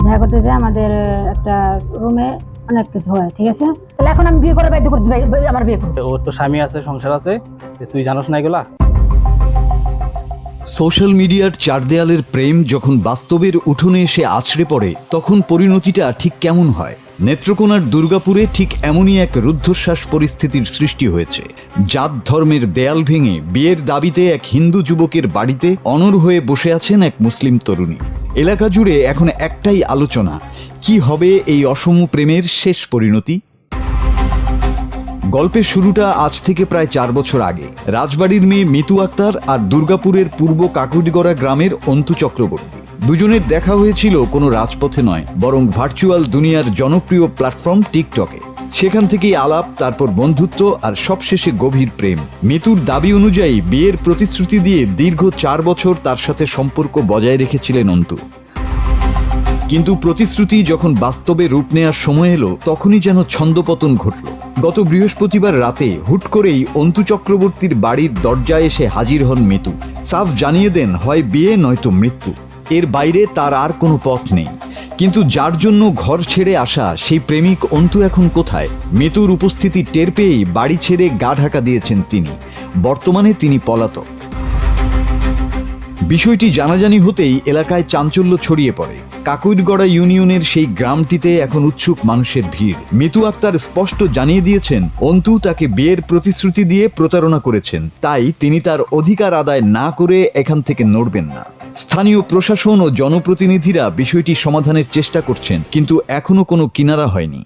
দেখা করতে যে আমাদের একটা রুমে অনেক কিছু হয়, ঠিক আছে? তাহলে এখন আমি বিয়ে করে বাধ্য করছি, ভাই আমার বিয়ে করো। ওর তো স্বামী আছে, সংসার আছে, তুই জানোস না এগুলা? সোশ্যাল মিডিয়ার চার দেয়ালের প্রেম যখন বাস্তবের উঠোনে এসে আছড়ে পড়ে তখন পরিণতিটা ঠিক কেমন হয়? নেত্রকোনার দুর্গাপুরে ঠিক এমনই এক রুদ্ধশ্বাস পরিস্থিতির সৃষ্টি হয়েছে। জাত ধর্মের দেয়াল ভেঙে বিয়ের দাবিতে এক হিন্দু যুবকের বাড়িতে অনড় হয়ে বসে আছেন এক মুসলিম তরুণী। এলাকা জুড়ে এখন একটাই আলোচনা, কি হবে এই অসম প্রেমের শেষ পরিণতি? গল্পের শুরুটা আজ থেকে প্রায় 4 বছর আগে। রাজবাড়ির মেয়ে মিতু আক্তার আর দুর্গাপুরের পূর্ব কাকুডিগড়া গ্রামের অন্তু চক্রবর্তী। দুজনের দেখা হয়েছিল কোনো রাজপথে নয়, বরং ভার্চুয়াল দুনিয়ার জনপ্রিয় প্ল্যাটফর্ম টিকটকে। সেখান থেকেই আলাপ, তারপর বন্ধুত্ব আর সবশেষে গভীর প্রেম। মিতুর দাবি অনুযায়ী বিয়ের প্রতিশ্রুতি দিয়ে দীর্ঘ 4 বছর তার সাথে সম্পর্ক বজায় রেখেছিলেন অন্তু। কিন্তু প্রতিশ্রুতি যখন বাস্তবে রূপ নেওয়ার সময় এলো তখনই যেন ছন্দপতন ঘটল। গত বৃহস্পতিবার রাতে হুট করেই অন্তু চক্রবর্তীর বাড়ির দরজায় এসে হাজির হন মিতু। সাফ জানিয়ে দেন, হয় বিয়ে নয়তো মৃত্যু, এর বাইরে তার আর কোনো পথ নেই। কিন্তু যার জন্য ঘর ছেড়ে আসা সেই প্রেমিক অন্তু এখন কোথায়? মিতুর উপস্থিতি টের পেয়েই বাড়ি ছেড়ে গা ঢাকা দিয়েছেন তিনি। বর্তমানে তিনি পলাতক। বিষয়টি জানাজানি হতেই এলাকায় চাঞ্চল্য ছড়িয়ে পড়ে। কাকুইরগড়া ইউনিয়নের সেই গ্রামটিতে এখন উৎসুক মানুষের ভিড়। মিতু আক্তার স্পষ্ট জানিয়ে দিয়েছেন অন্তু তাকে বিয়ের প্রতিশ্রুতি দিয়ে প্রতারণা করেছেন, তাই তিনি তার অধিকার আদায় না করে এখান থেকে নড়বেন না। স্থানীয় প্রশাসন ও জনপ্রতিনিধিরা বিষয়টি সমাধানের চেষ্টা করছেন, কিন্তু এখনো কোনো কিনারা হয়নি।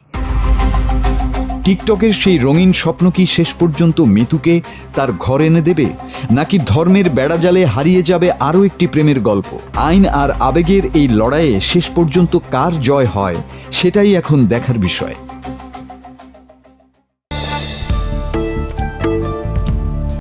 টিকটকের সেই রঙিন স্বপ্ন কি শেষ পর্যন্ত মিতুকে তার ঘর এনে দেবে, নাকি ধর্মের বেড়াজালে হারিয়ে যাবে আরও একটি প্রেমের গল্প? আইন আর আবেগের এই লড়াইয়ে শেষ পর্যন্ত কার জয় হয় সেটাই এখন দেখার বিষয়।